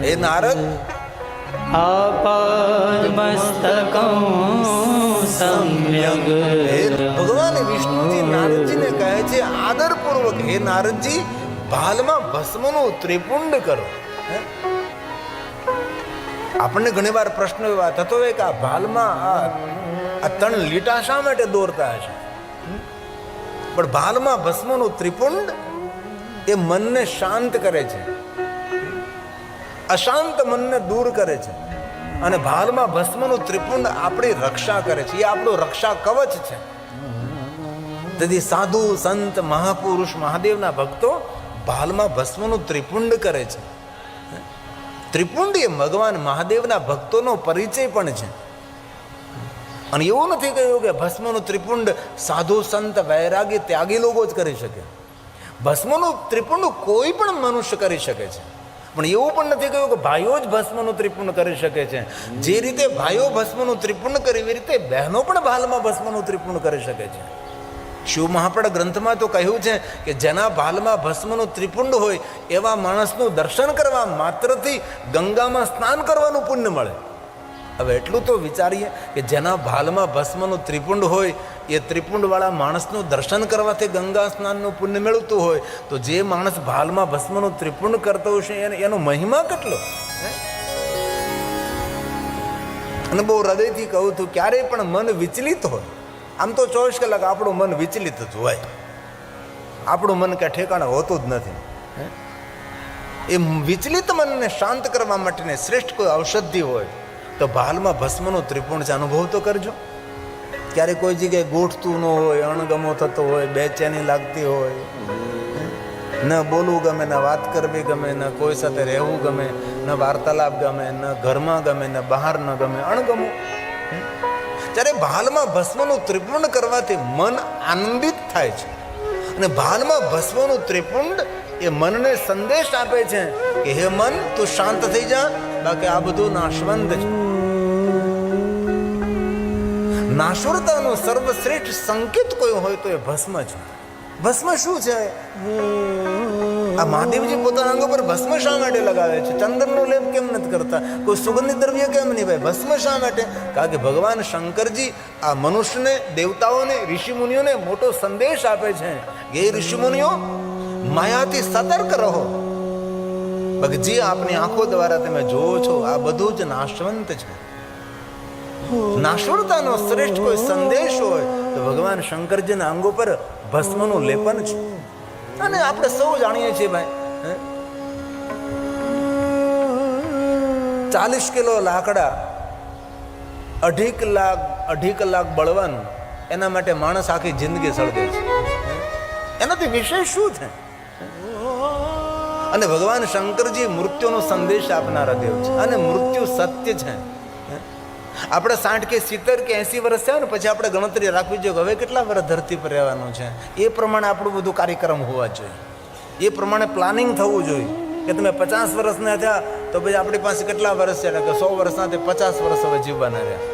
હે નારદ, આપાદમસ્તકં સમ્યગ. ભગવાન વિષ્ણુજી નારદજીને કહે છે આદરપૂર્વક, હે નારદજી, ભાલમાં ભસ્મનું ત્રિપુંડ કરો. આપણને ઘણી વાર પ્રશ્ન એવા થતો હોય કે આ ભાલમાં આ 3 લીટા શા માટે દોરતા હશે? પણ ભાલમાં ભસ્મનું ત્રિપુંડ એ મનને શાંત કરે છે, અશાંત મનને દૂર કરે છે. અને ભાલમાં ભસ્મનું ત્રિપુંડ આપણી રક્ષા કરે છે, એ આપણું રક્ષા કવચ છે. તેથી સાધુ સંત મહાપુરુષ મહાદેવના ભક્તો ભાલમાં ભસ્મનું ત્રિપુંડ કરે છે. ત્રિપુંડ એ ભગવાન મહાદેવના ભક્તોનો પરિચય પણ છે. અને એવું નથી કહ્યું કે ભસ્મનું ત્રિપુંડ સાધુ સંત વૈરાગી ત્યાગી લોકો જ કરી શકે. ભસ્મનું ત્રિપુંડ કોઈ પણ મનુષ્ય કરી શકે છે. પણ એવું પણ નથી કહ્યું કે ભાઈઓ જ ભસ્મનું ત્રિપુંડ કરી શકે છે. જે રીતે ભાઈઓ ભસ્મનું ત્રિપુંડ કરે એવી રીતે બહેનો પણ ભાલમાં ભસ્મનું ત્રિપુંડ કરી શકે છે. શિવ મહાપડ ગ્રંથમાં તો કહ્યું છે કે જેના ભાલમાં ભસ્મનું ત્રિપુંડ હોય એવા માણસનું દર્શન કરવા માત્રથી ગંગામાં સ્નાન કરવાનું પુણ્ય મળે. હવે એટલું તો વિચારીએ કે જેના ભાલમાં ભસ્મનું ત્રિપુંડ હોય એ ત્રિપુંડવાળા માણસનું દર્શન કરવાથી ગંગા સ્નાનનું પુણ્ય મેળવતું હોય તો જે માણસ ભાલમાં ભસ્મનું ત્રિપુંડ કરતો હશે એનો મહિમા કેટલો. અને બહુ હૃદયથી કહું છું, ક્યારેય પણ મન વિચલિત હોય, આમ તો 24 કલાક આપણું મન વિચલિત જ હોય, આપણું મન કાંઈ ઠેકાણે હોતું જ નથી. એ વિચલિત મનને શાંત કરવા માટેની શ્રેષ્ઠ કોઈ ઔષધિ હોય તો ભાલમાં ભસ્મનો ત્રિપુંડ છે, અનુભવ તો કરજો. ક્યારેક કોઈ જગ્યાએ ગોઠતું ન હોય, અણગમો થતો હોય, બેચેની લાગતી હોય, ન બોલવું ગમે, ન વાત કરવી ગમે, ન કોઈ સાથે રહેવું ગમે, ન વાર્તાલાપ ગમે, ન ઘરમાં ગમે, ન બહાર ન ગમે, અણગમો. ત્યારે ભાલમાં ભસ્મનું ત્રિપુંડ કરવાથી મન આનંદિત થાય છે. અને ભાલમાં ભસ્મનું ત્રિપુંડ એ મનને સંદેશ આપે છે કે હે મન, તું શાંત થઈ જા, બાકી આ બધું નાશવંત છે. નાશવરતાનું સર્વશ્રેષ્ઠ સંકેત કોઈ હોય તો એ ભસ્મ છે. ભસ્મ શું છે? આ મહાદેવજી પોતાના અંગ પર ભસ્મ શા માટે લગાવે છે? ચંદનનો લેપ કેમ નથી કરતા? કોઈ સુગંધિત દ્રવ્ય કેમ નહીં ભાઈ? ભસ્મ શા માટે? કારણ કે ભગવાન શંકરજી આ મનુષ્યને, દેવતાઓને, ઋષિમુનિઓને મોટો સંદેશ આપે છે કે એ ઋષિમુનિઓ માયાથી સતર્ક રહો. બાકી જે આપની આંખો દ્વારા તમે જોવો છો આ બધું જ નાશવંત છે. નાશવરતાનો શ્રેષ્ઠ કોઈ સંદેશ હોય તો ભગવાન શંકરજીના અંગો પર ભસ્મનું લેપન છે. અને આપણે સૌ જાણીએ છીએ ભાઈ, 40 કિલો લાકડા 2.5 કલાક બળવાનું, એના માટે માણસ આખી જિંદગી સળગે છે. એનાથી વિશેષ શું છે? અને ભગવાન શંકરજી મૃત્યુનો સંદેશ આપનારા દેવ છે. અને મૃત્યુ સત્ય છે. આપણે 60 કે 70 કે 80 વર્ષ થયા ને પછી આપણે ગણતરી રાખવી જોઈએ હવે કેટલા વર્ષ ધરતી પર રહેવાનું છે. એ પ્રમાણે આપણું બધું કાર્યક્રમ હોવા જોઈએ, એ પ્રમાણે પ્લાનિંગ થવું જોઈએ કે તમે 50 વર્ષના થયા તો પછી આપણી પાસે કેટલા વર્ષ છે, કે 100 વર્ષના તે 50 વર્ષ હવે જીવવાના રહ્યા.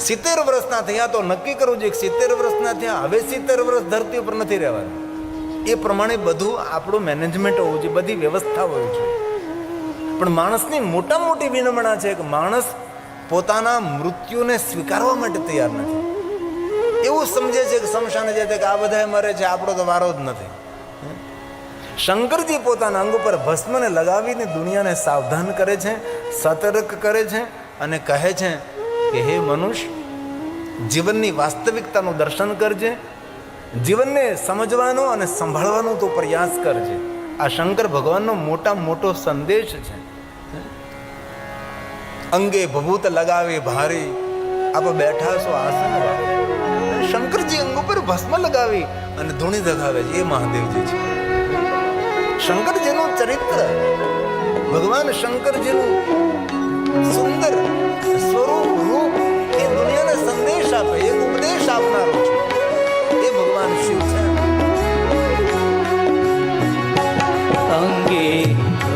70 વર્ષના થયા તો નક્કી કરવું જોઈએ કે 70 વર્ષના થયા હવે 70 વર્ષ ધરતી ઉપર નથી રહેવાનું. એ પ્રમાણે બધું આપણું મેનેજમેન્ટ હોવું જોઈએ, બધી વ્યવસ્થા હોવી જોઈએ. પણ માણસની મોટા મોટી વિનમણા છે કે માણસ પોતાના મૃત્યુને સ્વીકારવા માટે તૈયાર નથી. એવું સમજે છે કે શમશાને જાય કે આ બધા મરે છે, આપણો તો વારો જ નથી. શંકરજી પોતાના અંગ પર ભસ્મને લગાવીને દુનિયાને સાવધાન કરે છે, સતર્ક કરે છે અને કહે છે કે હે મનુષ્ય, જીવનની વાસ્તવિકતાનું દર્શન કરજે, જીવનને સમજવાનો અને સંભાળવાનો તો પ્રયાસ કરજે. આ શંકર ભગવાનનો મોટો સંદેશ છે. અંગે ભભૂત લગાવે ભારી, આપ બેઠા છો આસન વાળે. શંકરજી અંગ ઉપર ભસ્મ લગાવી અને ધૂણી દગાવે છે, એ મહાદેવજી છે. શંકરજીનું ચરિત્ર, ભગવાન શંકરજીનું સુંદર સ્વરૂપ, રૂપ એ દુનિયાને સંદેશ આપે, એક ઉપદેશ આપનારો છે, એ ભગવાન શિવ છે. અંગે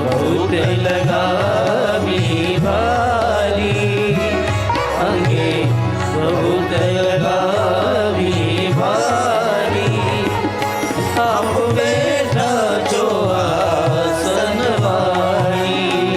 ભૂત લગાવી ભારી, અંગે ભૂત લગાવી ભારી, આપ બેઠા છો આસન વાળી,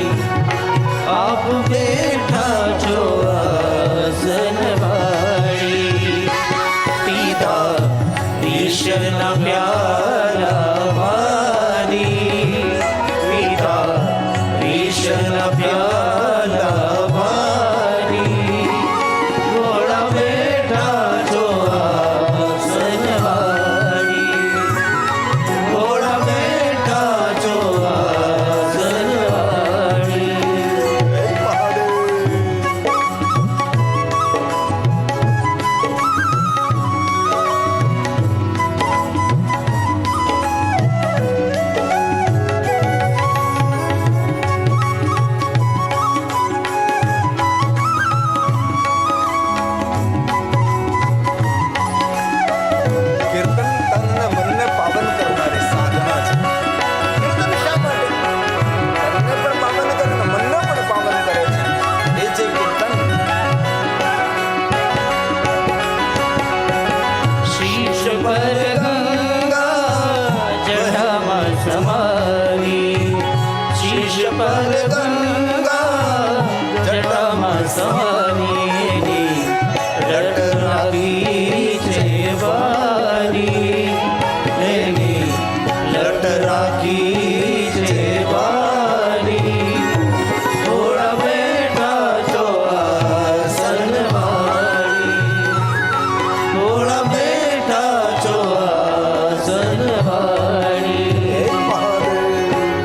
પર ગંગા જટામાં સમાની રટ રાખી છે વારી એની લટ રાખી છે વારી થોડા બેઠા છો આસન વાળી થોડા બેઠા છો આસન વાળી હે મહાદેવ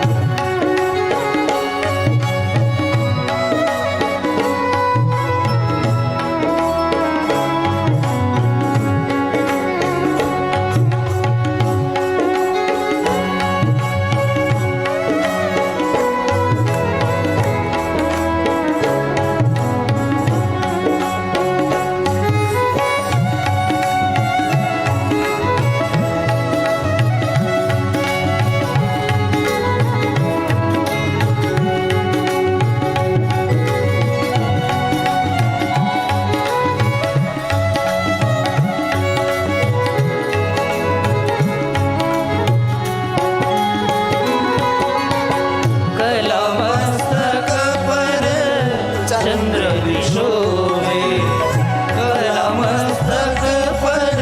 કલા મસ્તક પર ચંદ્ર વિશોભે કલા મસ્તક પર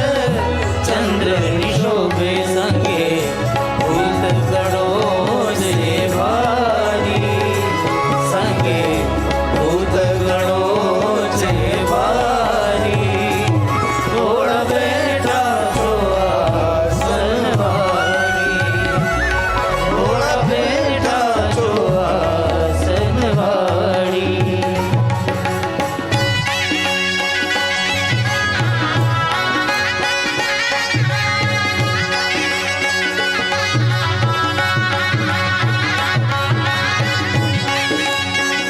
ચંદ્ર વિશોભે સંગે ભૂત ગણો જે ભારી સંગે ભૂત ગણો જે ભારી થોડા બેઠા છો આસન વાળી થોડા બેઠા છો આસન વાળી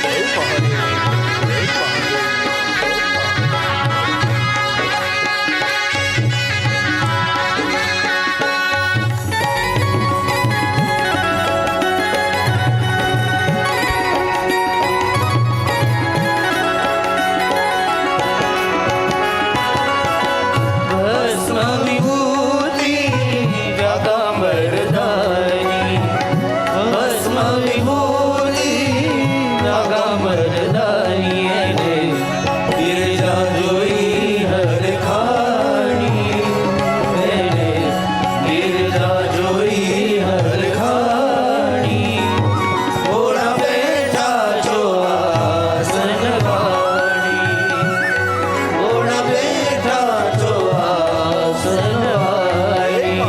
હે મહાદેવ હે ભસ્મ વિભૂતિ વ્યાગાંબરધારી ભસ્મ વિભૂતિ વ્યાગાંબરધારી એને ગિરજા જોઈ હરખાણી એને ગિરજા જોઈ હરખાણી થોડા બેઠા છો આસન વાળી થોડા બેઠા છો આસન વાળી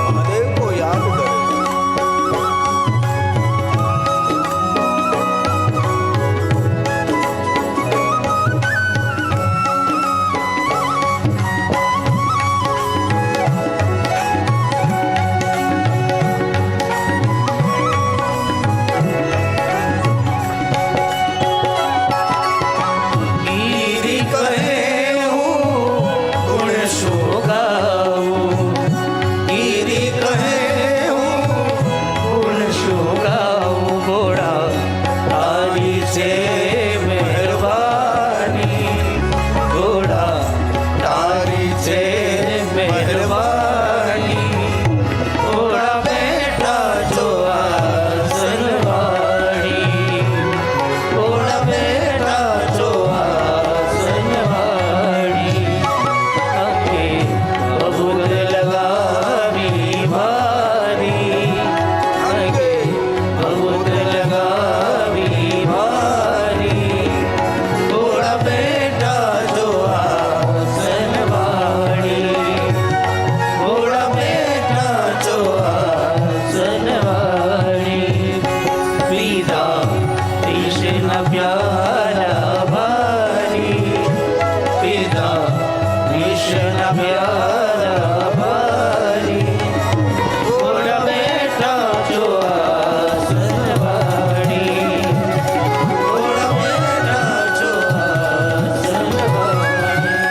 મહાદેવ કો યાદ કરે ગીરી કહે હું ગુણ શું ગાઉં ગીરી કહે હું ગુણ શું ગાઉં ઘોડા તારી છે મહેરબાની ઘોડા તારી છે મહેરબાની થોડા બેઠા છો આસન વાળી થોડા બેઠા છો આસન વાળી અંગે બબૂલ લગાવી ભારી અંગે બબૂલ લગાવી ભારી થોડા બેઠા છો આસન વાળી થોડા બેઠા છો આસન વાળી પીધા કૃષ્ણ પ્યાલા ભારી પીધા કૃષ્ણ પ્યાલા ભારી થોડા બેઠા છો આસન વાળી થોડા બેઠા છો આસન વાળી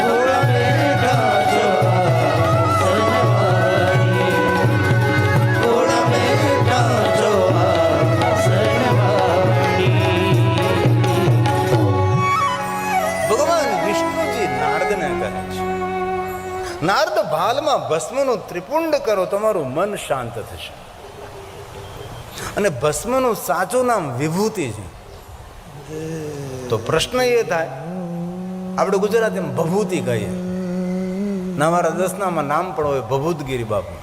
થોડા બેઠા છો આસન વાળી થોડા બેઠા છો આસન વાળી નારદ ભાલમાં ભસ્મનું ત્રિપુંડ કરો, તમારું મન શાંત થશે. અને ભસ્મનું સાચું નામ વિભૂતિ છે. તો પ્રશ્ન એ થાય, આપણે ગુજરાતીમાં ભભૂતિ કહીએ, ના મારા દસનામાં નામ પણ હોય ભભૂતગીરી બાપુ.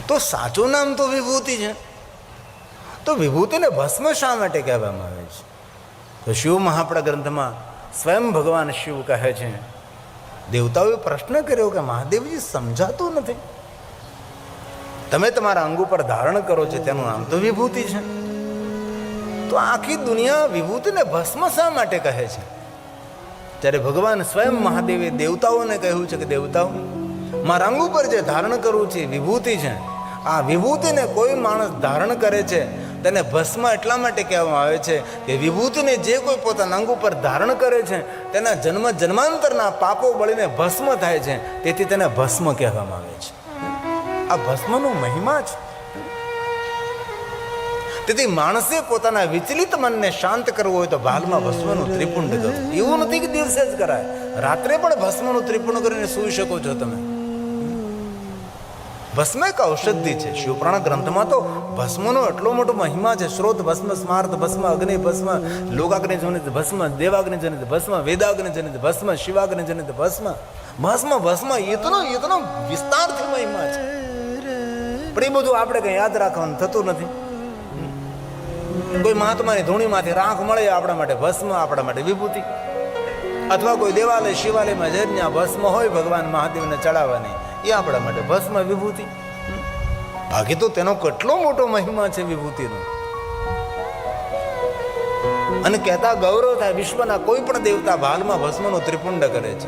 તો સાચું નામ તો વિભૂતિ છે. તો વિભૂતિને ભસ્મ શા માટે કહેવામાં આવે છે? તો શિવ મહાપડા ગ્રંથમાં સ્વયં ભગવાન શિવ કહે છે, દેવતાઓએ પ્રશ્ન કર્યો કે મહાદેવજી સમજાતું નથી, તમે તમારા અંગ ઉપર ધારણ કરો છો તેનું નામ તો વિભૂતિ છે, તો આખી દુનિયા વિભૂતિને ભસ્મ શા માટે કહે છે? ત્યારે ભગવાન સ્વયં મહાદેવે દેવતાઓને કહ્યું છે કે દેવતાઓ, મારા અંગ ઉપર જે ધારણ કરવું છે વિભૂતિ છે. આ વિભૂતિને કોઈ માણસ ધારણ કરે છે તેને ભસ્મ એટલા માટે કહેવામાં આવે છે કે વિભૂતિને જે કોઈ પોતાના અંગ ઉપર ધારણ કરે છે તેના જન્મ જન્માંતરના પાપો બળીને ભસ્મ થાય છે, તેથી તેને ભસ્મ કહેવામાં આવે છે. આ ભસ્મનો મહિમા છે. તેથી માણસે પોતાના વિચલિત મનને શાંત કરવું હોય તો ભાલમાં ભસ્મનું ત્રિપુંડ કરવું. એવું નથી કે દિવસે જ કરાય, રાત્રે પણ ભસ્મનું ત્રિપુંડ કરીને સૂઈ શકો છો તમે. ભસ્મ એક ઔષધિ છે. શિવપુરાણ ગ્રંથમાં તો ભસ્મનો એટલો મોટો મહિમા છે. શ્રોત ભસ્મ, સ્માર્ત ભસ્મ, અગ્નિ ભસ્મ, લોકાગ્નિ જનિત ભસ્મ, દેવાગ્નિ જનિત ભસ્મ, વેદાગ્નિ જનિત ભસ્મ, શિવાગ્નિ જનિત ભસ્મ. ભસ્મ ભસ્મ એતનો વિસ્તારથી મહિમા છે. પણ એ બધું આપણે કઈ યાદ રાખવાનું થતું નથી. કોઈ મહાત્માની ધૂણીમાંથી રાખ મળે આપણા માટે ભસ્મ, આપણા માટે વિભૂતિ. અથવા કોઈ દેવાલય શિવાલયમાં જઈને ભસ્મ હોય ભગવાન મહાદેવને ચડાવવાની, એ આપણા માટે ભસ્મ વિભૂતિ. બાકી તો તેનો કેટલો મોટો મહિમા છે વિભૂતિનો. અને કહેતા ગૌરવ થાય, વિશ્વના કોઈ પણ દેવતા ભાલમાં ભસ્મનું ત્રિપુંડ કરે છે.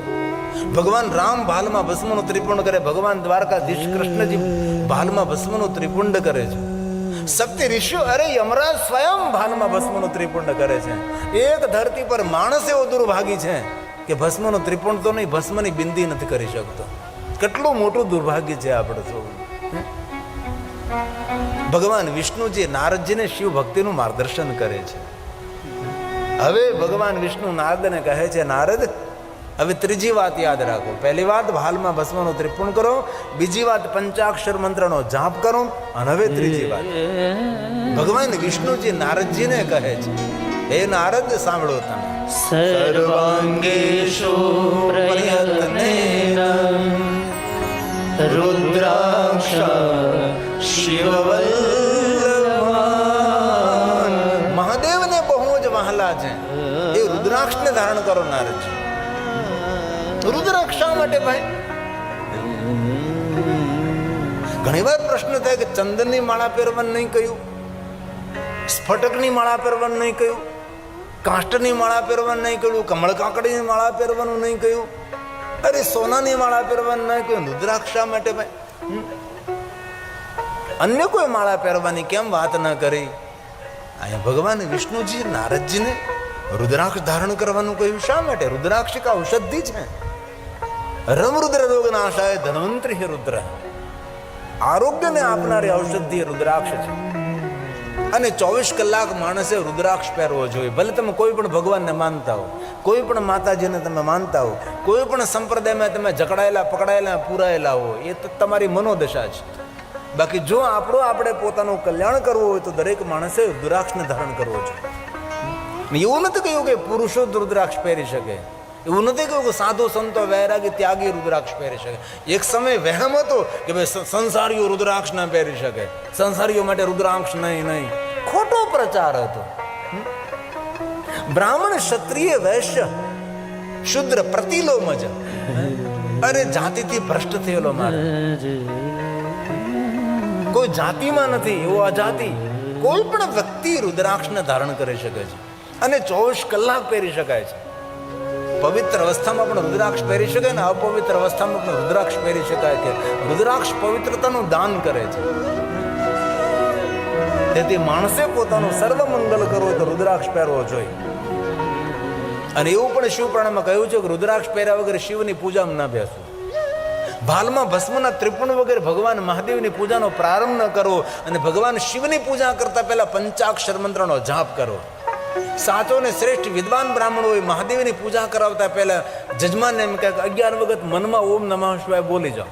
ભગવાન રામ ભાલમાં ભસ્મનું ત્રિપુંડ કરે, ભગવાન દ્વારકાધીશ કૃષ્ણજી ભાલમાં ભસ્મનું ત્રિપુંડ કરે છે. સપ્ત ઋષિઓ, અરે યમરાજ સ્વયં ભાલમાં ભસ્મનું ત્રિપુંડ કરે છે. એક ધરતી પર માણસ એવો દુર્ભાગી છે કે ભસ્મનું ત્રિપુંડ તો નહીં, ભસ્મની બિંદી નથી કરી શકતો. કેટલું મોટું દુર્ભાગ્ય છે આપણે સૌ. ભગવાન વિષ્ણુજી નારદજીને શિવ ભક્તિનું માર્ગદર્શન કરે છે. હવે ભગવાન વિષ્ણુ નારદને કહે છે, નારદ હવે ત્રીજી વાત યાદ રાખો. પહેલી વાત ભાલમાં ભસ્મનું ત્રિપુંડ કરો, બીજી વાત પંચાક્ષર મંત્રનો જાપ કરો, અને હવે ત્રીજી વાત ભગવાન વિષ્ણુજી નારદજીને કહે છે, હે નારદ સાંભળો તમે. સર્વાંગેષુ પ્રયત્નેન રુદ્રાક્ષ શિવવલ્લભાન. મહાદેવને બહુ જ વહાલા છે એ રુદ્રાક્ષને ધારણ કરો નારદજી. રુદ્રાક્ષ શા માટે ભાઈ? ઘણી વાર પ્રશ્ન થાય કે ચંદનની માળા પહેરવાનું નહીં કહ્યું, સ્ફટકની માળા પહેરવાનું નહીં કહ્યું, કાષ્ટની માળા પહેરવાનું નહીં કહ્યું, કમળ કાકડીની માળા પહેરવાનું નહીં કહ્યું, અરે સોનાની માળા પહેરવાનું નહીં કહ્યું, રુદ્રાક્ષ શા માટે ભાઈ? અન્ય કોઈ માળા પહેરવાની કેમ વાત ન કરી? અહીંયા ભગવાન વિષ્ણુજી નારદજીને રુદ્રાક્ષ ધારણ કરવાનું કહ્યું શા માટે? રુદ્રાક્ષ એક ઔષધિ છે. રમરુદ્ર રોગ નાશાય ધન્વંતરી હે રુદ્ર. આરોગ્યને આપનારી ઔષધિ રુદ્રાક્ષ છે. અને 24 કલાક માણસે રુદ્રાક્ષ પહેરવો જોઈએ. ભલે તમે કોઈ પણ ભગવાનને માનતા હો, કોઈ પણ માતાજીને તમે માનતા હો, કોઈ પણ સંપ્રદાયમાં તમે જકડાયેલા પકડાયેલા પૂરાયેલા હો, એ તો તમારી મનોદશા છે. બાકી જો આપણે પોતાનું કલ્યાણ કરવું હોય તો દરેક માણસે રુદ્રાક્ષને ધારણ કરવો જોઈએ. એવું નથી કહ્યું કે પુરુષો જ રુદ્રાક્ષ પહેરી શકે, એવું નથી કહ્યું કે સાધુ સંતો વૈરાગી ત્યાગી રુદ્રાક્ષ પહેરી શકે. એક સમય વહેમ હતો કે ભાઈ સંસારીઓ રુદ્રાક્ષ ના પહેરી શકે, સંસારીઓ માટે રુદ્રાક્ષ નહીં. ખોટો પ્રચાર હતો. બ્રાહ્મણ, ક્ષત્રિય, વૈશ્ય, શુદ્ર, પ્રતિલોમજ, અરે જાતિથી ભ્રષ્ટ થયેલો માણસ કોઈ જાતિમાં નથી, એવો અજાતિ કોઈ પણ વ્યક્તિ રુદ્રાક્ષને ધારણ કરી શકે છે અને 24 કલાક પહેરી શકાય છે. પવિત્ર અવસ્થામાં પણ રુદ્રાક્ષ પહેરી શકાય ને અપવિત્ર અવસ્થામાં પણ રુદ્રાક્ષ પહેરી શકાય કે રુદ્રાક્ષ પવિત્રતાનું દાન કરે છે. તેથી માણસે પોતાનું સર્વ મંગલ કરવું તો રુદ્રાક્ષ પહેરવો જોઈએ. અને એવું પણ શિવપુરાણમાં કહ્યું છે કે રુદ્રાક્ષ પહેર્યા વગર શિવની પૂજામાં ના બેસવું. ભાલમાં ભસ્મના ત્રિપુંડ વગર ભગવાન મહાદેવની પૂજાનો પ્રારંભ ન કરવો અને ભગવાન શિવની પૂજા કરતા પહેલા પંચાક્ષર મંત્રનો જાપ કરો. સાચો ને શ્રેષ્ઠ વિદ્વાન બ્રાહ્મણોએ મહાદેવની પૂજા કરાવતા પહેલા જજમાનને એમ કહે 11 વખત મનમાં ઓમ નમઃ શિવાય બોલી જાઓ,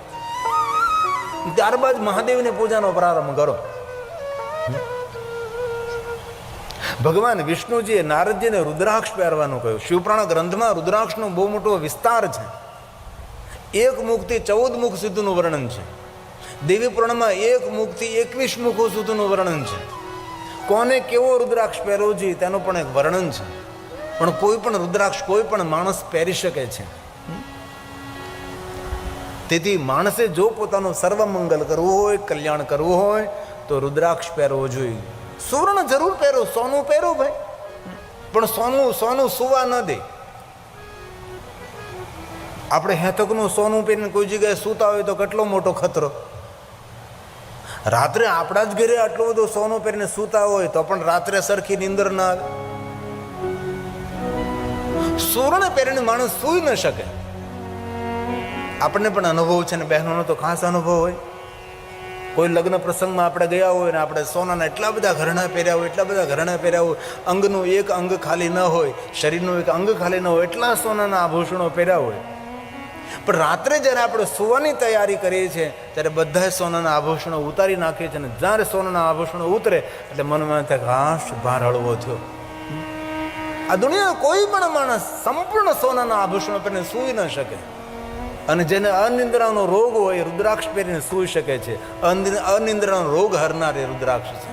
ત્યારબાદ મહાદેવની પૂજાનો પ્રારંભ કરો. ભગવાન વિષ્ણુજીએ નારદજીને રુદ્રાક્ષ પહેરવાનું કહ્યું. શિવપુરાણ ગ્રંથમાં રુદ્રાક્ષનો બહુ મોટો વિસ્તાર છે. 1 મુખથી 14 મુખ સુધીનું વર્ણન છે. દેવી પુરાણમાં 1 મુખથી 21 મુખો સુધીનું વર્ણન છે. કોને કેવો રુદ્રાક્ષ પહેરવો જોઈએ તેનું પણ એક વર્ણન છે. પણ કોઈ પણ રુદ્રાક્ષ કોઈ પણ માણસ પહેરી શકે છે. તેથી માણસે જો પોતાનું સર્વમંગલ કરવું હોય, કલ્યાણ કરવું હોય તો રુદ્રાક્ષ પહેરવો જોઈએ. સુવર્ણ જરૂર પહેરો, સોનું પહેરો ભાઈ, પણ સોનું સુવા ન દે. આપણે હેતકનું સોનું પહેરીને કોઈ જગ્યાએ સૂતા હોય તો કેટલો મોટો ખતરો. રાત્રે આપણા જ ઘરે આટલું બધું સોનું પહેરીને સૂતા હોય તો પણ રાત્રે સરખી નીંદર ના આવે. સુવર્ણ પહેરીને માણસ સૂઈ ન શકે. આપણને પણ અનુભવ છે ને બહેનોનો તો ખાસ અનુભવ હોય. કોઈ લગ્ન પ્રસંગમાં આપણે ગયા હોય ને આપણે સોનાના એટલા બધા ઘરેણાં પહેર્યા હોય, એટલા બધા ઘરેણાં પહેર્યા હોય, અંગનું એક અંગ ખાલી ન હોય, શરીરનું એક અંગ ખાલી ન હોય, એટલા સોનાના આભૂષણો પહેર્યા હોય. પણ રાત્રે જ્યારે આપણે સુવાની તૈયારી કરીએ છીએ ત્યારે બધા સોનાના આભૂષણો ઉતારી નાખીએ છીએ. અને જ્યારે સોનાના આભૂષણો ઉતરે એટલે મનમાં થાય ઘાસ ભાર હળવો થયો. આ દુનિયામાં કોઈ પણ માણસ સંપૂર્ણ સોનાના આભૂષણો પહેરીને સૂઈ ન શકે. અને જેને અનિંદ્રાનો રોગ હોય રુદ્રાક્ષ પહેરીને સૂઈ શકે છે. અનિંદ્રાનો રોગ હરનાર એ રુદ્રાક્ષ છે.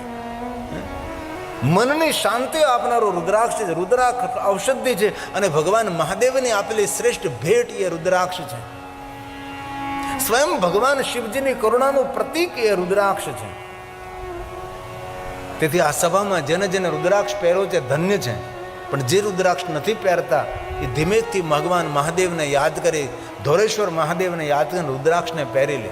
મનની શાંતિ આપનારો રુદ્રાક્ષ છે. રુદ્રાક્ષ ઔષધિ છે અને ભગવાન મહાદેવની આપેલી શ્રેષ્ઠ ભેટ એ રુદ્રાક્ષ છે. સ્વયં ભગવાન શિવજીની કરુણાનું પ્રતીક એ રુદ્રાક્ષ છે. તેથી આ સભામાં જેને જેને રુદ્રાક્ષ પહેર્યો છે ધન્ય છે. પણ જે રુદ્રાક્ષ નથી પહેરતા એ ધીમેથી ભગવાન મહાદેવને યાદ કરી, ધોરેશ્વર મહાદેવને યાદ કરીને રુદ્રાક્ષને પહેરી લે.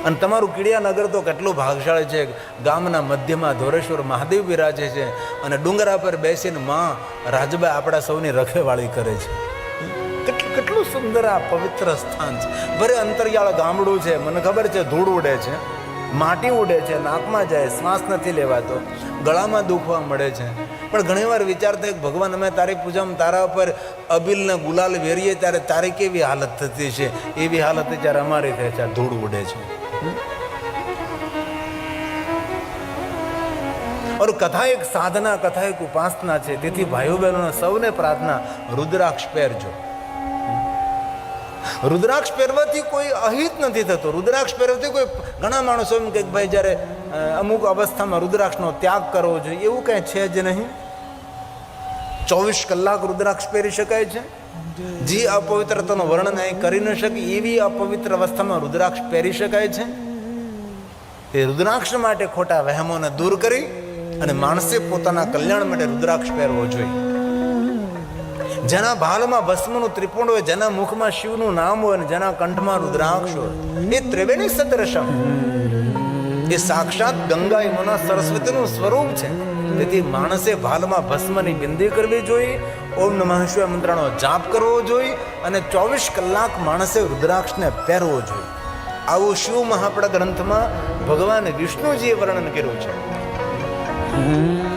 અને તમારું કીડિયાનગર તો કેટલું ભાગશાળી છે. ગામના મધ્યમાં ધોરેશ્વર મહાદેવ બિરાજે છે અને ડુંગરા પર બેસીને માં રાજબાઈ આપણા સૌની રખેવાળી કરે છે. કેટલું સુંદર આ પવિત્ર સ્થાન છે. ભરે અંતરિયાળ ગામડું છે. મને ખબર છે ધૂળ ઉડે છે, માટી ઉડે છે, નાકમાં જાય, શ્વાસ નથી લેવાતો, ગળામાં દુખવા મળે છે. પણ ઘણીવાર વિચાર થાય કે ભગવાન અમે તારી પૂજામાં તારા ઉપર અબીલને ગુલાલ વેરીએ ત્યારે તારી કેવી હાલત થતી છે. એવી હાલત જ્યારે અમારી થાય છે. ધૂળ ઉડે છે. और कथा एक साधना, कथा एक उपासना છે. તેથી ભાઈઓ બહેનો સૌને પ્રાર્થના, રુદ્રાક્ષ પહેરજો. રુદ્રાક્ષ પહેરવાથી કોઈ અહિત નથી થતો. રુદ્રાક્ષ પહેરવાથી કોઈ ઘણા માણસો એમ કે ભાઈ જ્યારે અમુક અવસ્થામાં રુદ્રાક્ષનો ત્યાગ કરવો જોઈએ, એવું કંઈ છે જ નહીં. 24 કલાક રુદ્રાક્ષ પહેરી શકાય છે. જે અપવિત્રતાનું વર્ણન અહીં કરી ન શકે એવી અપવિત્ર અવસ્થામાં રુદ્રાક્ષ પહેરી શકાય છે. એ રુદ્રાક્ષ માટે ખોટા વહેમોને દૂર કરી અને માણસે પોતાના કલ્યાણ માટે રુદ્રાક્ષ પહેરવો જોઈએ. જેના ભાલમાં ભસ્મનું ત્રિપુંડ હોય, જેના મુખમાં શિવનું નામ હોય અને જેના કંઠમાં રુદ્રાક્ષ હોય, એ ત્રિવેણી સદૃશમ, એ સાક્ષાત ગંગા યમુના સરસ્વતીનું સ્વરૂપ છે. તેથી માણસે ભાલમાં ભસ્મની બિંદી કરવી જોઈએ, ઓમ નમઃ શિવાય મંત્રનો જાપ કરવો જોઈએ અને 24 કલાક માણસે રુદ્રાક્ષને પહેરવો જોઈએ. આવું શિવ મહાપડા ગ્રંથમાં ભગવાન વિષ્ણુજીએ વર્ણન કર્યું છે.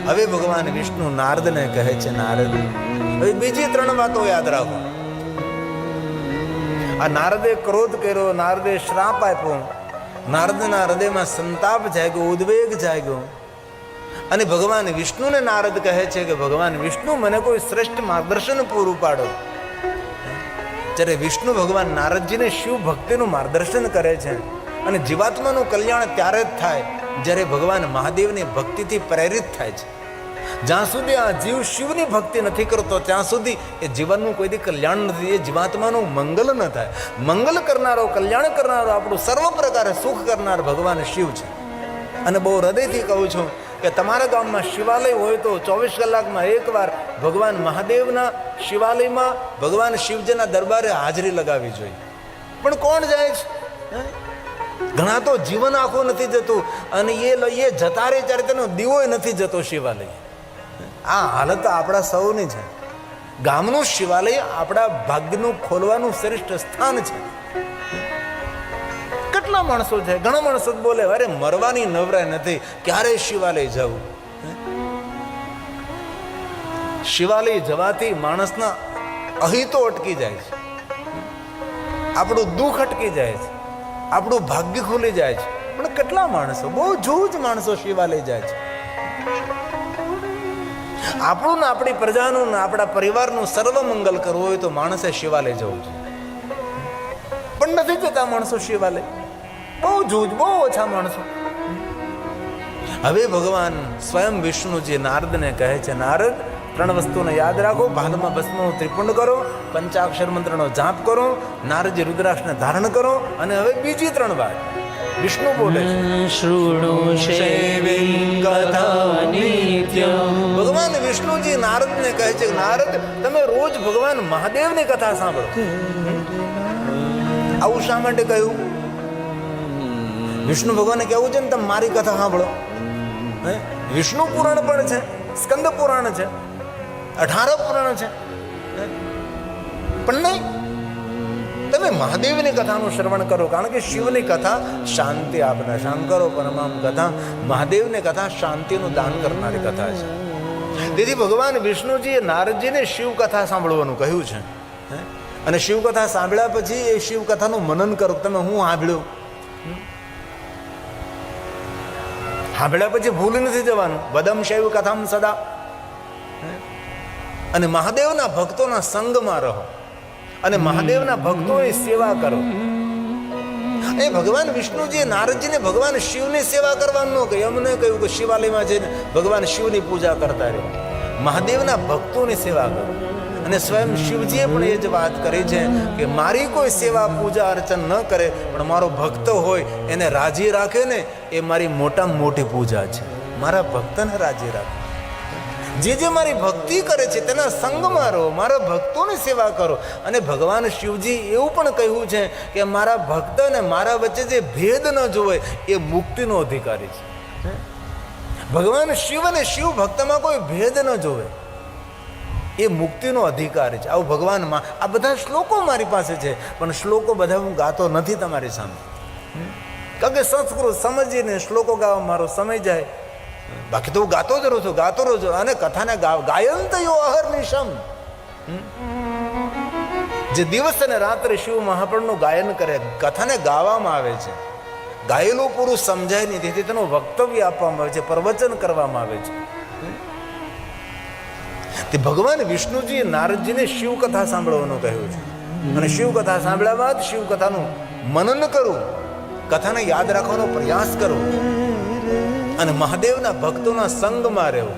હવે ભગવાન વિષ્ણુ નારદને કહે છે, નારદ હવે બીજી 3 વાતો યાદ રાખો. આ નારદે ક્રોધ કર્યો, નારદે શ્રાપ આપ્યો, નારદના હૃદયમાં સંતાપ જાગ્યો, ઉદ્વેગ જાગ્યો. અને ભગવાન વિષ્ણુને નારદ કહે છે કે ભગવાન વિષ્ણુ મને કોઈ શ્રેષ્ઠ માર્ગદર્શન પૂરું પાડો. જ્યારે વિષ્ણુ ભગવાન નારદજીને શિવ ભક્તિનું માર્ગદર્શન કરે છે. અને જીવાત્માનું કલ્યાણ ત્યારે જ થાય જ્યારે ભગવાન મહાદેવની ભક્તિથી પ્રેરિત થાય છે. જ્યાં સુધી આ જીવ શિવની ભક્તિ નથી કરતો ત્યાં સુધી એ જીવનનું કોઈથી કલ્યાણ નથી, એ જીવાત્માનું મંગલ ન થાય. મંગલ કરનારો, કલ્યાણ કરનારો, આપણું સર્વ પ્રકારે સુખ કરનાર ભગવાન શિવ છે. અને બહુ હૃદયથી કહું છું કે તમારા ગામમાં શિવાલય હોય તો 24 કલાકમાં એકવાર ભગવાન મહાદેવના શિવાલયમાં ભગવાન શિવજીના દરબારે હાજરી લગાવવી જોઈએ. પણ કોણ જાય છે? ઘણા તો જીવન આખું નથી જતું અને એ જતા રહે ત્યારે તેનો દીવોય નથી જતો શિવાલય. આ હાલત આપણા સૌની છે. ગામનું શિવાલય આપણા ભાગ્યનું ખોલવાનું શ્રેષ્ઠ સ્થાન છે. કેટલા માણસો છે, ઘણા માણસો બોલે અરે મરવાની નવરાય નથી, ક્યારે શિવાલય જવું. શિવાલય જવાથી માણસના અહિતો અટકી જાય છે, આપણું દુઃખ અટકી જાય છે, આપણું ભાગ્ય ખુલી જાય છે. પણ કેટલા માણસો, બહુ જૂજ માણસો શિવાલય જાય છે. આપણું ને આપણી પ્રજાનું ને આપણા પરિવારનું સર્વ મંગલ કરવું હોય તો માણસે શિવાલય જવું છે. પણ નથી જતા માણસો શિવાલય, બહુ જૂજ, બહુ ઓછા માણસો. હવે ભગવાન સ્વયં વિષ્ણુજી નારદને કહે છે, નારદ, 3 વસ્તુને યાદ રાખો. ભાલમાં ભસ્મનું ત્રિપુંડ કરો, પંચાક્ષર મંત્રનો જાપ કરો, નારદજી રુદ્રાક્ષને ધારણ કરો. અને હવે બીજી 3 વાત વિષ્ણુ બોલે છે, શૃણુ શૈવીં કથા નિત્યમ. ભગવાન વિષ્ણુજી નારદને કહે છે, નારદ, તમે રોજ ભગવાન મહાદેવની કથા સાંભળો. આવું શા માટે કહ્યું? વિષ્ણુ ભગવાને કેવું છે ને, તમે મારી કથા સાંભળો. વિષ્ણુ પુરાણ પણ છે, સ્કંદ પુરાણ છે, 18 પુરાણ છે, પણ નહીં, તમે મહાદેવની કથાનું શ્રવણ કરો. કારણ કે શિવની કથા શાંતિ આપનાર, શાંકરો પરમામ કથા, મહાદેવની કથા શાંતિનું દાન કરનારી કથા છે. તેથી ભગવાન વિષ્ણુજીએ નારદજીને શિવ કથા સાંભળવાનું કહ્યું છે. અને શિવ કથા સાંભળ્યા પછી એ શિવ કથાનું મનન કરો. તમે હું સાંભળ્યું, સાંભળ્યા પછી ભૂલી નથી જવાનું. વદમ શૈવ કથામ સદા. અને મહાદેવના ભક્તોના સંગમાં રહો અને મહાદેવના ભક્તોની સેવા કરો. એ ભગવાન વિષ્ણુજીએ નારદજીને ભગવાન શિવની સેવા કરવાનું ન કહ્યું. એમને કહ્યું કે શિવાલયમાં જઈને ભગવાન શિવની પૂજા કરતા રહો, મહાદેવના ભક્તોની સેવા કરો. અને સ્વયં શિવજીએ પણ એ જ વાત કરી છે કે મારી કોઈ સેવા પૂજા અર્ચન ન કરે પણ મારો ભક્ત હોય એને રાજી રાખે ને, એ મારી મોટામાં મોટી પૂજા છે. મારા ભક્તને રાજી રાખે. જે મારી ભક્તિ કરે છે તેના સંગમાં રહો, મારા ભક્તોની સેવા કરો. અને ભગવાન શિવજી એવું પણ કહ્યું છે કે મારા ભક્ત અને મારા વચ્ચે જે ભેદ ન જોવે એ મુક્તિનો અધિકારી છે. ભગવાન શિવ અને શિવ ભક્તમાં કોઈ ભેદ ન જોવે એ મુક્તિનો અધિકારી છે. આવું ભગવાનમાં આ બધા શ્લોકો મારી પાસે છે, પણ શ્લોકો બધા હું ગાતો નથી તમારી સામે, કારણ કે સંસ્કૃત સમજીને શ્લોકો ગાવા મારો સમય જાય. બાકી તો હું ગાતો જ રહું છું, ગાતો રહું છું. અને કથાને ગાયંત યો અહર્નિશમ, જે દિવસ અને રાત્રે શિવ મહાપ્રભુનું ગાયન કરે, કથાને ગાવામાં આવે છે. ગાયેલું પૂરું સમજાય નહીં, તેથી તેનું વક્તવ્ય આપવામાં આવે છે, પ્રવચન કરવામાં આવે છે. તે ભગવાન વિષ્ણુજીએ નારદજીને શિવ કથા સાંભળવાનું કહ્યું છે. અને શિવ કથા સાંભળ્યા બાદ શિવ કથાનું મનન કરું, કથાને યાદ રાખવાનો પ્રયાસ કરો અને મહાદેવના ભક્તોના સંગમાં રહેવો.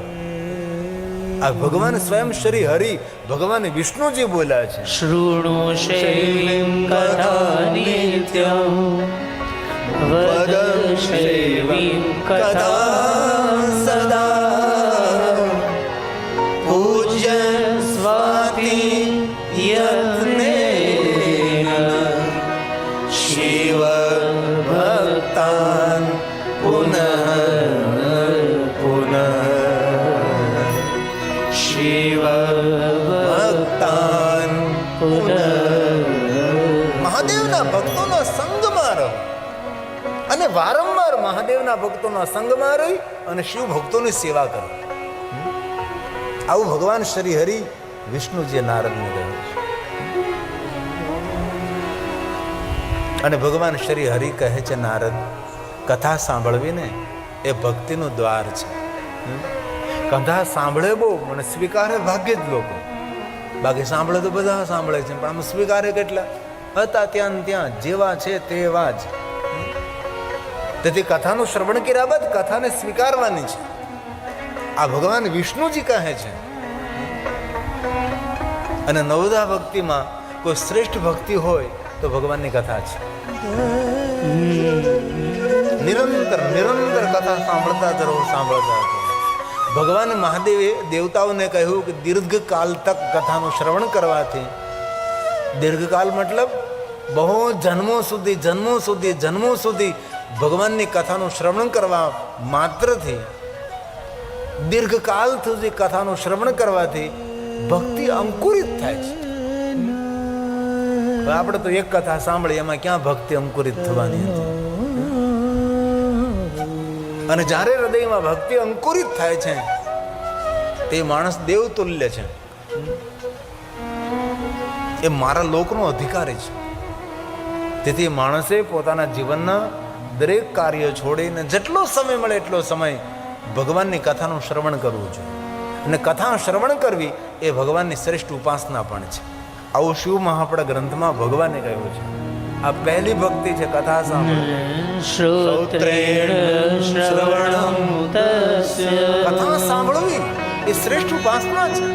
આ ભગવાન સ્વયં શ્રી હરિ ભગવાન વિષ્ણુજી બોલ્યા છે, શૃણુ શૈવીં કથા નિત્યમ વદ શૈવીં કથા સદા પૂજ્ય સ્વાતિ યત્નેન શિવ ભક્તાન પુનઃ પુનઃ શિવ ભક્તાન પુનઃ. મહાદેવના ભક્તોના સંગમાં રહો અને વારંવાર મહાદેવના ભક્તોના સંગમાં રહી અને શિવ ભક્તોની સેવા કરો. આવું ભગવાન શ્રી હરિ વિષ્ણુજીએ નારદને કહ્યું છે. અને ભગવાન શ્રી હરિ કહે છે, નારદ, કથા સાંભળવી ને એ ભક્તિનું દ્વાર છે. કથા સાંભળે બહુ મને સ્વીકારે ભાગ્ય જ લોકો, બાકી સાંભળે તો બધા સાંભળે છે, પણ આમ સ્વીકારે કેટલા? હતા ત્યાં ત્યાં, જેવા છે તેવા જ. તેથી કથાનું શ્રવણ કર્યા બાદ કથાને સ્વીકારવાની છે. આ ભગવાન વિષ્ણુજી કહે છે. અને નવદા ભક્તિમાં કોઈ શ્રેષ્ઠ ભક્તિ હોય તો ભગવાનની કથા છે. નિરંતર નિરંતર કથા સાંભળતા જ રહો, સાંભળતા જ રહો. ભગવાન મહાદેવે દેવતાઓને કહ્યું કે દીર્ઘકાલ તક કથાનું શ્રવણ કરવાથી, દીર્ઘકાલ મતલબ બહુ જન્મો સુધી ભગવાનની કથાનું શ્રવણ કરવા માત્રથી, દીર્ઘકાલ સુધી કથાનું શ્રવણ કરવાથી ભક્તિ અંકુરિત થાય છે. આપણે તો એક કથા સાંભળી, એમાં ક્યાં ભક્તિ અંકુરિત થવાની હતી? અને જ્યારે હૃદયમાં ભક્તિ અંકુરિત થાય છે તે માણસ દેવતુલ્ય છે, એ મારા લોકનો અધિકારી છે. તેથી માણસે પોતાના જીવનના દરેક કાર્ય છોડીને જેટલો સમય મળે એટલો સમય ભગવાનની કથાનું શ્રવણ કરવું જોઈએ. અને કથા શ્રવણ કરવી એ ભગવાનની શ્રેષ્ઠ ઉપાસના પણ છે. આવું શિવ મહાપડા ગ્રંથમાં ભગવાને કહ્યું છે. આ પહેલી ભક્તિ છે, કથા સાંભળવી. શ્રોત્રેણ શ્રવણં તસ્ય કથા સાંભળવી એ શ્રેષ્ઠ ઉપાસના છે.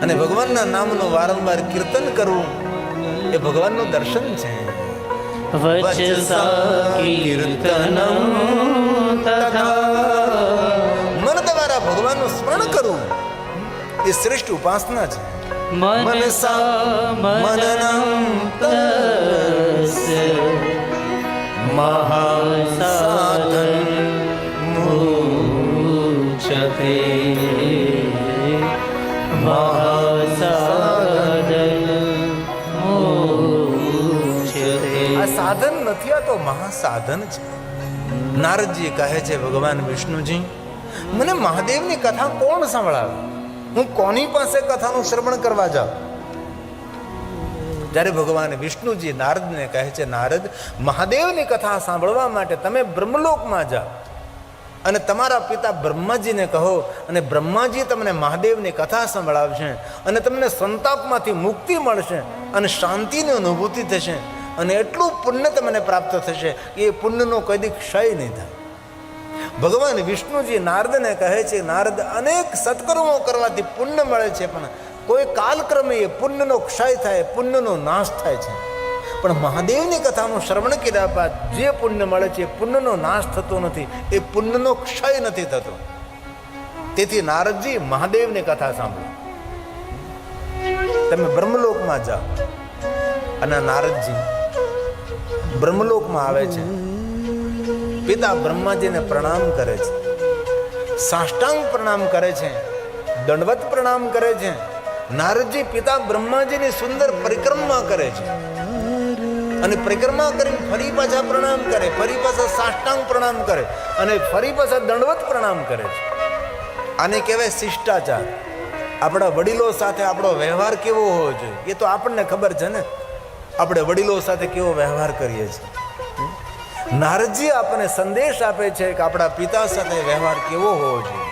અને ભગવાનના નામનું વારંવાર કીર્તન કરવું એ ભગવાનનું દર્શન છે. વચસા કીર્તનં તથા મન દ્વારા ભગવાનનું સ્મરણ કરવું એ શ્રેષ્ઠ ઉપાસના છે. મનસા મનનં તસ્ય મહાસાધન મુચ્યતે મહાસાધન મુચ્યતે. આ સાધન નથી, આ તો મહાસાધન છે. નારદજી કહે છે, ભગવાન વિષ્ણુજી, મને મહાદેવની કથા કોણ સંભળાવે? હું કોની પાસે કથાનું શ્રવણ કરવા જાઉં? જ્યારે ભગવાન વિષ્ણુજી નારદને કહે છે, નારદ, મહાદેવની કથા સાંભળવા માટે તમે બ્રહ્મલોકમાં જાઓ અને તમારા પિતા બ્રહ્માજીને કહો, અને બ્રહ્માજી તમને મહાદેવની કથા સંભળાવશે અને તમને સંતાપમાંથી મુક્તિ મળશે અને શાંતિની અનુભૂતિ થશે અને એટલું પુણ્ય તમને પ્રાપ્ત થશે કે એ પુણ્યનો કદી ક્ષય નહીં થાય. ભગવાન વિષ્ણુજી નારદને કહે છે, નારદ, અનેક સત્કર્મો કરવાથી પુણ્ય મળે છે, પણ કોઈ કાલક્રમે એ પુણ્યનો ક્ષય થાય, પુણ્યનો નાશ થાય છે. પણ મહાદેવની કથાનું શ્રવણ કર્યા બાદ જે પુણ્ય મળે છે એ પુણ્યનો નાશ થતો નથી, એ પુણ્યનો ક્ષય નથી થતો. તેથી નારદજી, મહાદેવની કથા સાંભળો. તમે બ્રહ્મલોકમાં જાઓ. અને નારદજી બ્રહ્મલોકમાં આવે છે, પિતા બ્રહ્માજીને પ્રણામ કરે છે, સાષ્ટાંગ પ્રણામ કરે છે, દંડવત પ્રણામ કરે છે. નારદજી પિતા બ્રહ્માજીની સુંદર પરિક્રમા કરે છે અને પરિક્રમા કરીને ફરી પાછા પ્રણામ કરે, ફરી પાછા સાષ્ટાંગ પ્રણામ કરે અને ફરી પાછા દંડવત પ્રણામ કરે છે. આને કહેવાય શિષ્ટાચાર. આપણા વડીલો સાથે આપણો વ્યવહાર કેવો હોવો જોઈએ એ તો આપણને ખબર છે ને. આપણે વડીલો સાથે કેવો વ્યવહાર કરીએ છીએ. નારદજી આપણને સંદેશ આપે છે કે આપણા પિતા સાથે વ્યવહાર કેવો હોવો જોઈએ,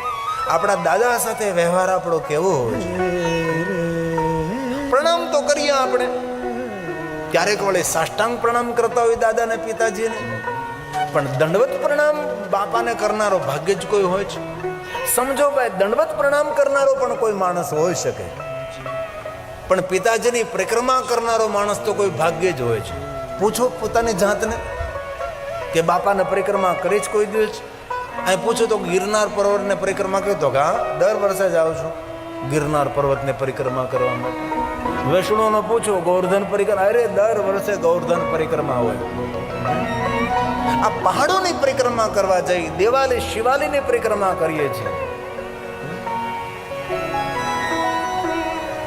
આપણા દાદા સાથે વ્યવહાર આપણો કેવો હોવો જોઈએ. પ્રણામ તો કરીએ આપણે, ક્યારેક વળે સાષ્ટાંગ પ્રણામ કરતા હોય દાદાને પિતાજીને, પણ દંડવત પ્રણામ બાપાને કરનારો ભાગ્ય જ કોઈ હોય છે. સમજો ભાઈ, દંડવત પ્રણામ કરનારો પણ કોઈ માણસ હોઈ શકે, પણ પિતાજીની પરિક્રમા કરનારો માણસ તો કોઈ ભાગ્ય જ હોય છે. પૂછો પોતાની જાતને કે બાપાને પરિક્રમા કરી જ કોઈ દિવસ? અહીં પૂછો તો ગિરનાર પર્વતને પરિક્રમા કરી, તો કે હા, દર વર્ષે જાઉં છું ગિરનાર પર્વતને પરિક્રમા કરવા માટે. વૈષ્ણવનો પૂછો, ગોવર્ધન પરિક્રમા, અરે દર વર્ષે ગોવર્ધન પરિક્રમા હોય. આ પહાડોની પરિક્રમા કરવા જઈ, દેવાલી શિવાલીની પરિક્રમા કરીએ છીએ,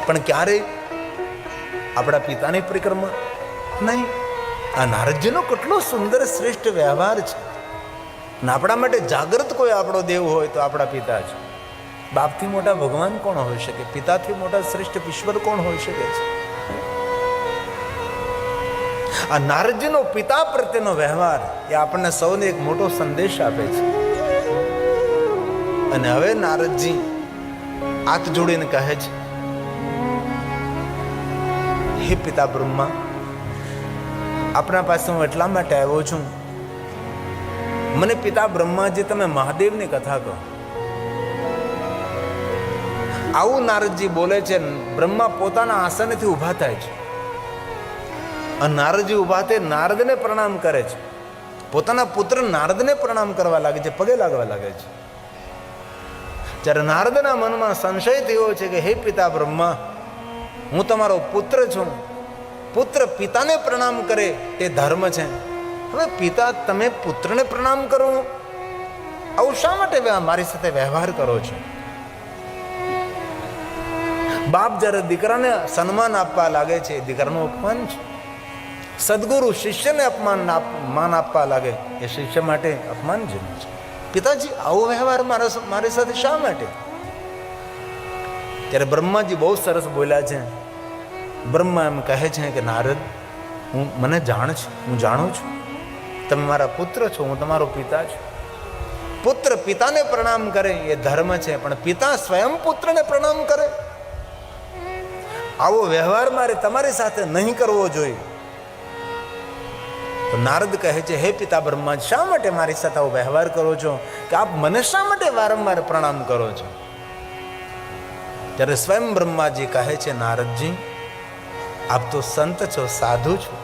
પણ ક્યારે આપણા પિતાની પરિક્રમા નહીં. આ નારદજીનો કેટલો સુંદર શ્રેષ્ઠ વ્યવહાર છે. ને આપણા માટે જાગૃત કોઈ આપણો દેવ હોય તો આપણા પિતા છે. બાપથી મોટા ભગવાન કોણ હોઈ શકે? પિતાથી મોટા શ્રેષ્ઠ ઈશ્વર કોણ હોઈ શકે છે? આ નારદજીનો પિતા પ્રત્યેનો વ્યવહાર એ આપણને સૌને એક મોટો સંદેશ આપે છે. અને હવે નારદજી હાથ જોડીને કહે છે, હે પિતા બ્રહ્મા, આપણા પાસે હું એટલા માટે આવ્યો છું, મને પિતા બ્રહ્માજી તમે મહાદેવની કથા કહો. આવું નારદજી બોલે છે. બ્રહ્મા પોતાના આસનેથી ઊભા થાય છે અને નારદજી ઊભા થઈ નારદને પ્રણામ કરે છે. પોતાના પુત્ર નારદને પ્રણામ કરવા લાગે છે, પગે લાગવા લાગે છે. જ્યારે નારદના મનમાં સંશય થયો છે કે હે પિતા બ્રહ્મા, હું તમારો પુત્ર છું, પુત્ર પિતાને પ્રણામ કરે તે ધર્મ છે. હવે પિતા તમે પુત્રને પ્રણામ કરો, આવું શા માટે મારી સાથે વ્યવહાર કરો છો? બાપ જ્યારે દીકરાને સન્માન આપવા લાગે છે, દીકરાનું અપમાન છે. સદગુરુ શિષ્યને માન આપવા લાગે, એ શિષ્ય માટે અપમાનજનક છે. પિતાજી, આવો વ્યવહાર મારી સાથે શા માટે? ત્યારે બ્રહ્માજી બહુ સરસ બોલ્યા છે. બ્રહ્મા એમ કહે છે કે નારદ, મને જાણ છે, હું જાણું છું તમે મારા પુત્ર છો, હું તમારો પિતા છું. પુત્ર પિતાને પ્રણામ કરે એ ધર્મ છે, પણ પિતા સ્વયં પુત્રને પ્રણામ કરે, આવો વ્યવહાર મારે તમારી સાથે નહીં કરવો જોઈએ. તો નારદ કહે છે, હે પિતા બ્રહ્મા, શા માટે મારી સાથે આવો વ્યવહાર કરો છો, કે આપ મને શા માટે વારંવાર પ્રણામ કરો છો? ત્યારે સ્વયં બ્રહ્માજી કહે છે, નારદજી, આપ તો સંત છો, સાધુ છો,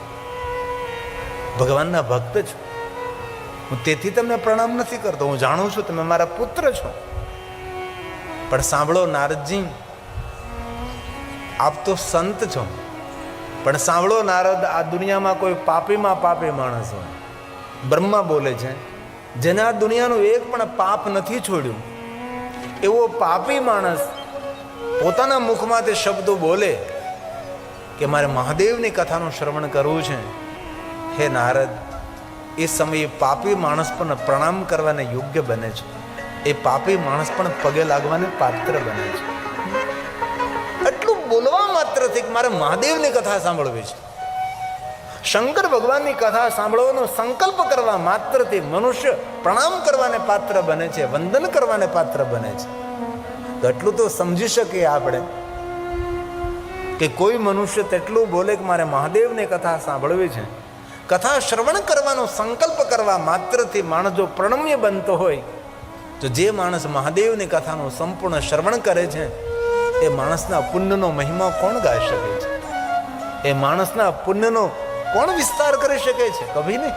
ભગવાનના ભક્ત છો, હું તેથી તમને પ્રણામ નથી કરતો. હું જાણું છું તમે મારા પુત્ર છો, પણ સાંભળો નારદજી, આપ તો સંત છો, પણ સાંભળો નારદ, આ દુનિયામાં કોઈ પાપીમાં પાપી માણસ હોય. બ્રહ્મા બોલે છે, જેને આ દુનિયાનું એક પણ પાપ નથી છોડ્યું, એવો પાપી માણસ પોતાના મુખમાં તે શબ્દો બોલે કે મારે મહાદેવની કથાનું શ્રવણ કરવું છે. હે નારદ, એ સમયે પાપી માણસ પણ પ્રણામ કરવાને યોગ્ય બને છે, એ પાપી માણસ પણ પગે લાગવાને પાત્ર બને છે. એટલું બોલવા માત્રથી મારે મહાદેવની કથા સાંભળવી છે, શંકર ભગવાનની કથા સાંભળવાનો સંકલ્પ કરવા માત્રથી મનુષ્ય પ્રણામ કરવાને પાત્ર બને છે, વંદન કરવાને પાત્ર બને છે. તો એટલું તો સમજી શકીએ આપણે કે કોઈ મનુષ્ય તેટલું બોલે કે મારે મહાદેવની કથા સાંભળવી છે, કથા શ્રવણ કરવાનો સંકલ્પ કરવા માત્રથી માણસ જો પ્રણમ્ય બનતો હોય, તો જે માણસ મહાદેવની કથાનું સંપૂર્ણ શ્રવણ કરે છે, એ માણસના પુણ્યનો મહિમા કોણ ગાઈ શકે છે? એ માણસના પુણ્યનો કોણ વિસ્તાર કરી શકે છે? કભી નહીં.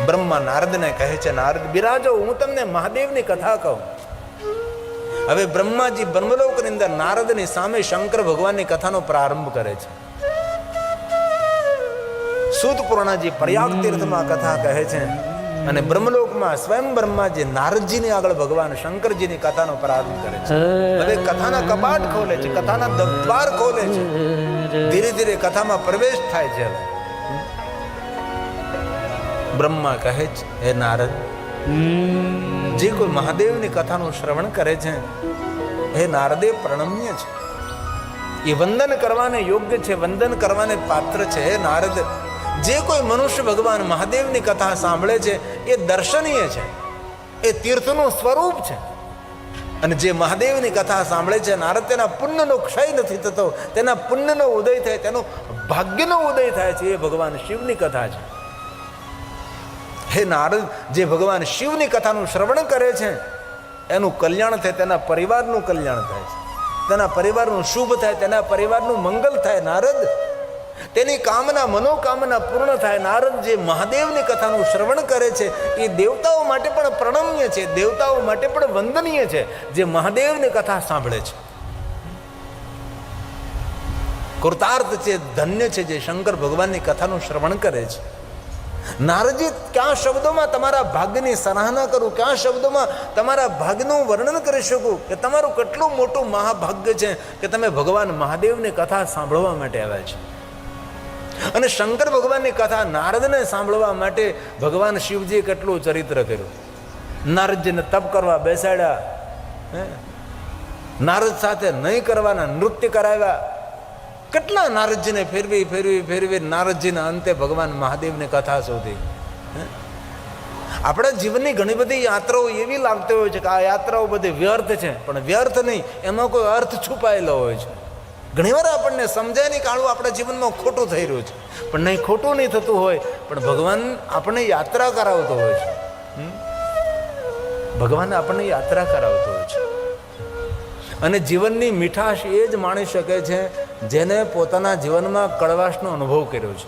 બ્રહ્મા નારદને કહે છે, નારદ બિરાજો, હું તમને મહાદેવની કથા કહું. હવે બ્રહ્માજી બ્રહ્મલોકની અંદર નારદની સામે શંકર ભગવાનની કથાનો પ્રારંભ કરે છે. સૂત પુરાણાજી પ્રયાગ તીર્થમાં કથા કહે છે, અને બ્રહ્મલોકમાં સ્વયં બ્રહ્માજી નારદજીની આગળ ભગવાન શંકરજીની કથાનો પ્રારંભ કરે છે. હવે કથાના કપાટ ખોલે છે, કથાના દ્વાર ખોલે છે, ધીરે ધીરે કથામાં પ્રવેશ થાય છે. બ્રહ્મા કહે છે, હે નારદ, જે કોઈ મહાદેવની કથાનું શ્રવણ કરે છે, હે નારદે પ્રણમ્ય છે, એ વંદન કરવાને યોગ્ય છે, વંદન કરવાને પાત્ર છે. હે નારદ, જે કોઈ મનુષ્ય ભગવાન મહાદેવની કથા સાંભળે છે, એ દર્શનીય છે, એ તીર્થનું સ્વરૂપ છે. અને જે મહાદેવની કથા સાંભળે છે નારદ, તેના પુણ્યનો ક્ષય નથી થતો, તેના પુણ્યનો ઉદય થાય, તેનો ભાગ્યનો ઉદય થાય છે. એ ભગવાન શિવની કથા છે. હે નારદ, જે ભગવાન શિવની કથાનું શ્રવણ કરે છે, એનું કલ્યાણ થાય, તેના પરિવારનું કલ્યાણ થાય છે, તેના પરિવારનું શુભ થાય, તેના પરિવારનું મંગલ થાય. નારદ, તેની કામના મનોકામના પૂર્ણ થાય. નારદ, જે મહાદેવની કથાનું શ્રવણ કરે છે, એ દેવતાઓ માટે પણ પ્રણમ્ય છે, દેવતાઓ માટે પણ વંદનીય છે, જે મહાદેવની કથા સાંભળે છે. કૃતાર્થ છે, ધન્ય છે, જે શંકર ભગવાનની કથાનું શ્રવણ કરે છે. નારદજી, ક્યાં શબ્દોમાં તમારા ભાગ્યની સરાહના કરું, ક્યાં શબ્દોમાં તમારા ભાગ્યનું વર્ણન કરી શકું કે તમારું કેટલું મોટું મહાભાગ્ય છે કે તમે ભગવાન મહાદેવની કથા સાંભળવા માટે આવ્યા છે. અને શંકર ભગવાનની કથા નારદને સાંભળવા માટે ભગવાન શિવજીએ કેટલું ચરિત્ર કર્યું. નારદજીને તપ કરવા બેસાડ્યા, નારદ સાથે નહીં કરવાના નૃત્ય કરાવ્યા, કેટલા નારદજીને ફેરવી ફેરવી ફેરવી નારદજીના અંતે ભગવાન મહાદેવની કથા શોધી. આપણા જીવનની ઘણી બધી યાત્રાઓ એવી લાગતી હોય છે કે આ યાત્રાઓ બધી વ્યર્થ છે, પણ વ્યર્થ નહીં, એમાં કોઈ અર્થ છુપાયેલો હોય છે. ઘણીવાર આપણને સમજાય નહીં કે આવું આપણા જીવનમાં ખોટું થઈ રહ્યું છે, પણ નહીં, ખોટું નહીં થતું હોય, પણ ભગવાન આપણને યાત્રા કરાવતો હોય છે. ભગવાન આપણને યાત્રા કરાવતો હોય છે. અને જીવનની મીઠાશ એ જ માણી શકે છે જેને પોતાના જીવનમાં કડવાશનો અનુભવ કર્યો છે.